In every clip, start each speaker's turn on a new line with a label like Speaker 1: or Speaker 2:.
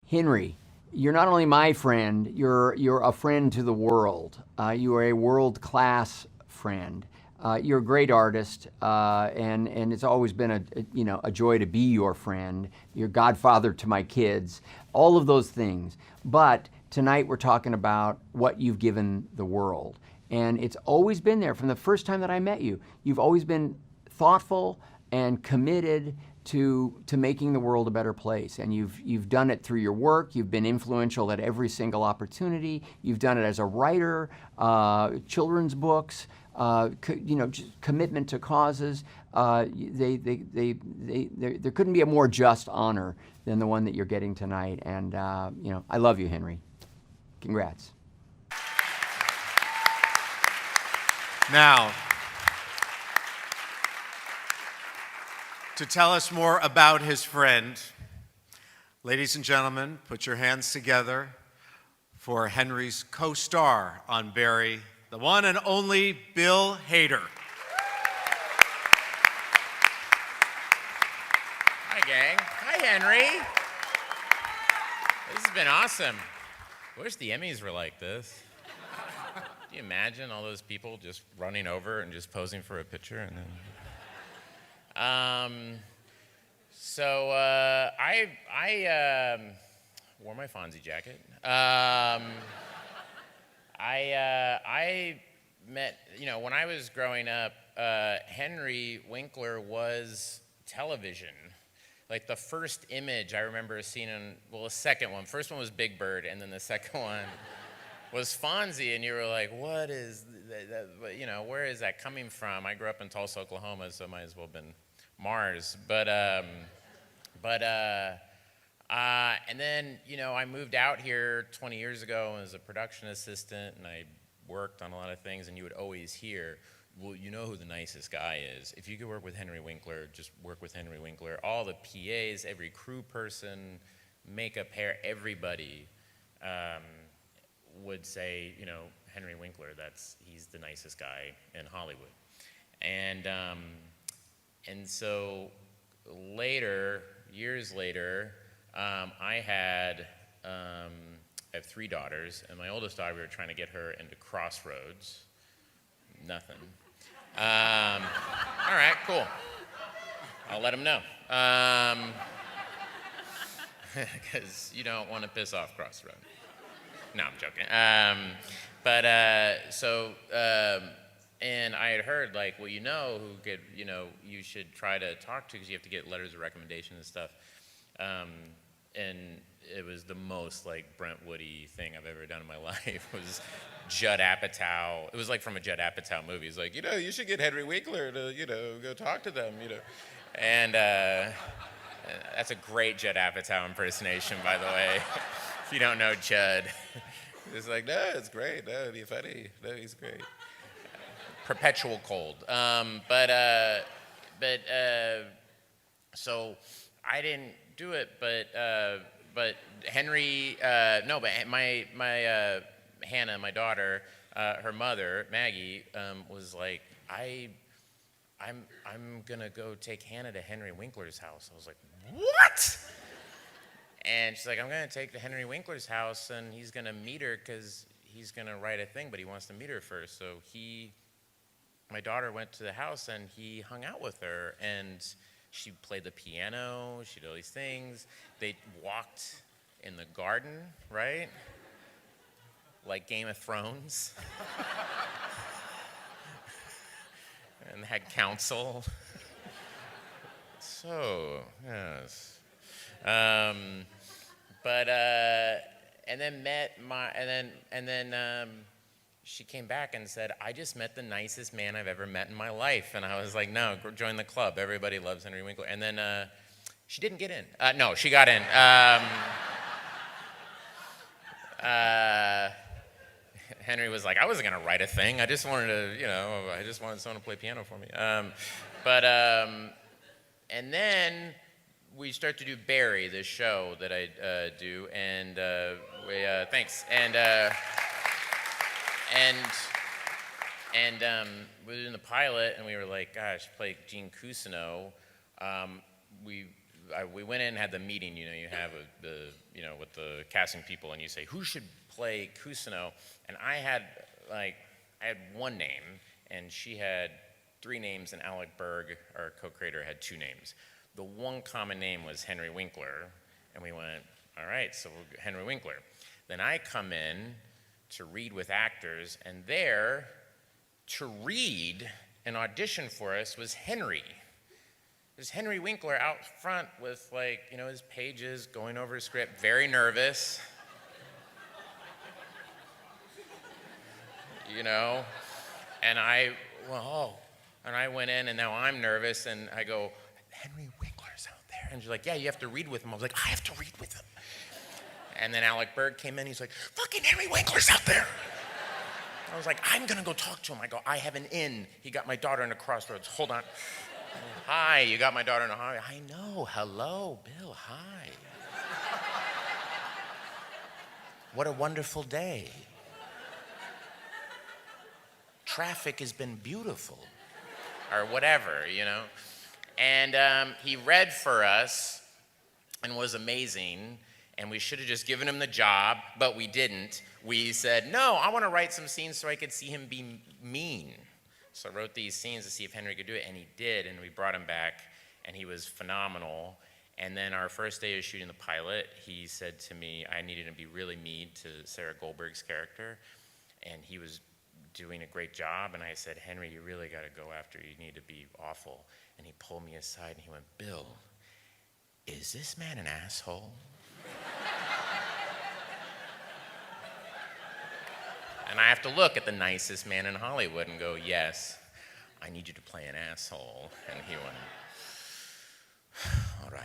Speaker 1: Henry, you're not only my friend, you're a friend to the world. You are a world-class friend. You're a great artist, and it's always been a joy to be your friend. You're godfather to my kids, all of those things. But tonight we're talking about what you've given the world, and it's always been there from the first time that I met you. You've always been thoughtful and committed to making the world a better place. And you've done it through your work. You've been influential at every single opportunity. You've done it as a writer, children's books, just commitment to causes. There couldn't be a more just honor than the one that you're getting tonight. And I love you, Henry. Congrats.
Speaker 2: Now, to tell us more about his friend, ladies and gentlemen, put your hands together for Henry's co-star on Barry, the one and only Bill Hader.
Speaker 3: Hi, gang. Hi, Henry. This has been awesome. I wish the Emmys were like this. Can you imagine all those people just running over and just posing for a picture? And then... I wore my Fonzie jacket. I met, when I was growing up, Henry Winkler was television. Like the first image I remember seeing the second one. First one was Big Bird, and then the second one was Fonzie, and you were like, what is that? Where is that coming from? I grew up in Tulsa, Oklahoma, so it might as well have been Mars. And then, I moved out here 20 years ago as a production assistant, and I worked on a lot of things, and you would always hear, well, you know who the nicest guy is. If you could work with Henry Winkler, just work with Henry Winkler. All the PAs, every crew person, makeup, hair, everybody would say, Henry Winkler, he's the nicest guy in Hollywood. And so later, years later, I have 3 daughters, and my oldest daughter, we were trying to get her into Crossroads. Nothing. All right, cool. I'll let them know. Because you don't want to piss off Crossroads. No, I'm joking. And I had heard, who could, you should try to talk to, because you have to get letters of recommendation and stuff. And it was the most, Brentwood-y thing I've ever done in my life. It was Judd Apatow. It was, from a Judd Apatow movie. He's like, you should get Henry Winkler to, go talk to them, And that's a great Judd Apatow impersonation, by the way, if you don't know Judd. It's like, no, it's great. No, it'd be funny. No, he's great. Perpetual cold. So I didn't do it, but Henry, my Hannah, my daughter, her mother, Maggie, was like, I'm gonna go take Hannah to Henry Winkler's house. I was like, what? And she's like, I'm gonna take to Henry Winkler's house, and he's gonna meet her because he's gonna write a thing, but he wants to meet her first. So my daughter went to the house, and he hung out with her, and she played the piano, she did all these things. They walked in the garden, right? Like Game of Thrones. And had counsel. So, yes. And then she came back and said, I just met the nicest man I've ever met in my life. And I was like, no, join the club. Everybody loves Henry Winkler. And then she didn't get in. No, she got in. Henry was like, I wasn't going to write a thing. I just wanted to, I just wanted someone to play piano for me. And then we start to do Barry, this show that I do, and thanks. We were doing the pilot, and we were like, gosh, play Gene Cousineau. we went in and had the meeting. You know, you have with the casting people, and you say who should play Kusino, and I had one name, and she had 3 names, and Alec Berg, our co-creator, had 2 names. The one common name was Henry Winkler, and we went, all right, so Henry Winkler. Then I come in to read with actors, and there, to read and audition for us was Henry. There's Henry Winkler out front with his pages, going over his script, very nervous. And I went in, and now I'm nervous, and I go, Henry Winkler's out there. And she's like, yeah, you have to read with him. I was like, I have to read with him. And then Alec Berg came in, he's like, fucking Henry Winkler's out there. I was like, I'm gonna go talk to him. I go, I have an in. He got my daughter in a crossroads. Hold on. Hi, you got my daughter in a hurry. I know, hello, Bill, hi. What a wonderful day. Traffic has been beautiful, or whatever, And he read for us and was amazing, and we should have just given him the job, but we didn't. We said, no, I want to write some scenes so I could see him be mean. So I wrote these scenes to see if Henry could do it, and he did, and we brought him back, and he was phenomenal. And then our first day of shooting the pilot, he said to me, I needed to be really mean to Sarah Goldberg's character, and he was doing a great job, and I said, Henry, you really got to go after, you need to be awful. And he pulled me aside, and he went, Bill, is this man an asshole? And I have to look at the nicest man in Hollywood and go, yes, I need you to play an asshole. And he went, all right.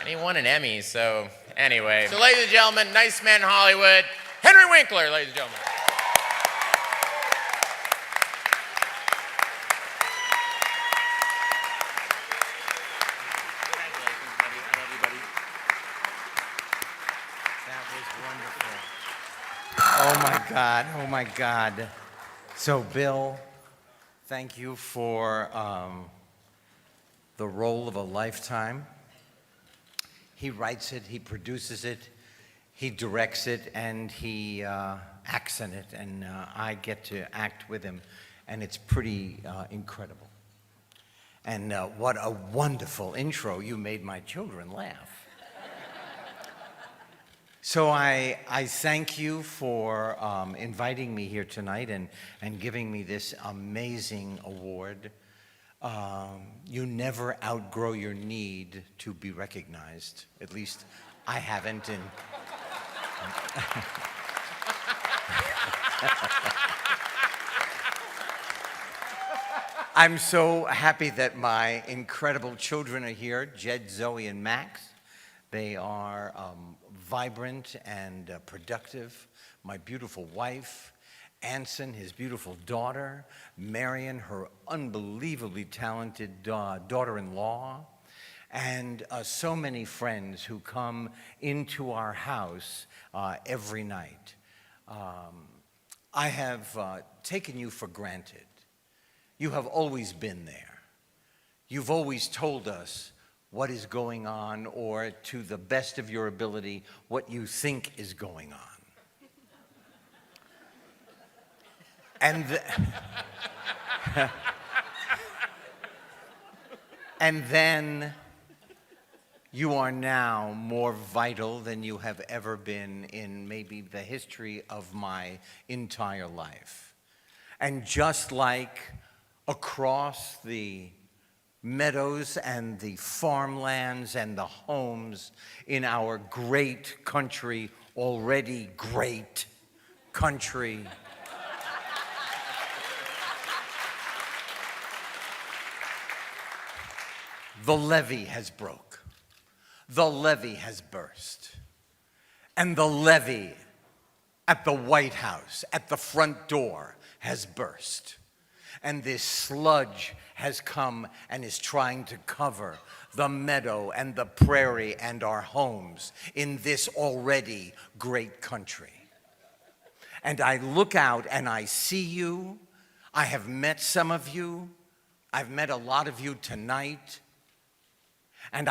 Speaker 3: And he won an Emmy, so anyway. So ladies and gentlemen, nice man in Hollywood, Henry Winkler, ladies and gentlemen. Congratulations, buddy. I love you, buddy.
Speaker 4: That was wonderful. Oh my God. So Bill, thank you for the role of a lifetime. He writes it, he produces it, he directs it, and he acts in it, and I get to act with him, and it's pretty incredible. And what a wonderful intro. You made my children laugh. So I thank you for inviting me here tonight and giving me this amazing award. You never outgrow your need to be recognized. At least I haven't. And I'm so happy that my incredible children are here, Jed, Zoe, and Max. They are vibrant and productive. My beautiful wife, Anson, his beautiful daughter, Marion, her unbelievably talented daughter-in-law, and so many friends who come into our house every night. I have taken you for granted. You have always been there. You've always told us what is going on, or to the best of your ability, what you think is going on. And then you are now more vital than you have ever been in maybe the history of my entire life. And just like across the meadows and the farmlands and the homes in our great country, already great country, the levee has broke. The levee has burst. And the levee at the White House, at the front door, has burst. And this sludge has come and is trying to cover the meadow and the prairie and our homes in this already great country. And I look out and I see you. I have met some of you. I've met a lot of you tonight. And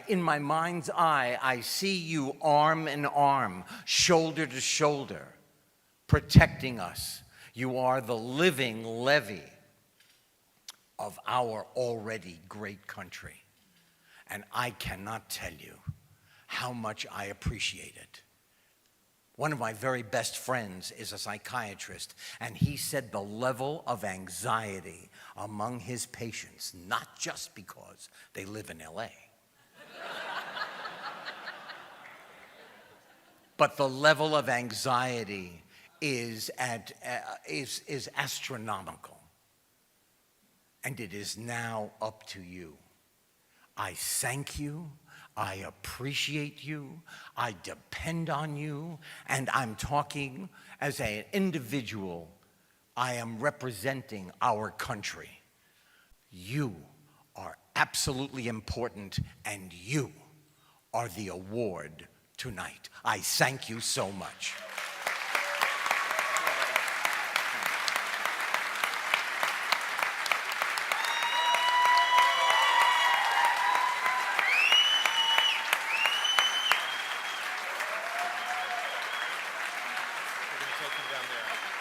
Speaker 4: in my mind's eye, I see you arm in arm, shoulder to shoulder, protecting us. You are the living levee of our already great country. And I cannot tell you how much I appreciate it. One of my very best friends is a psychiatrist, and he said the level of anxiety among his patients, not just because they live in LA, but the level of anxiety is astronomical. And it is now up to you. I thank you. I appreciate you. I depend on you. And I'm talking as an individual. I am representing our country. You are absolutely important, and you are the award tonight. I thank you so much.
Speaker 2: We're going to take them down there.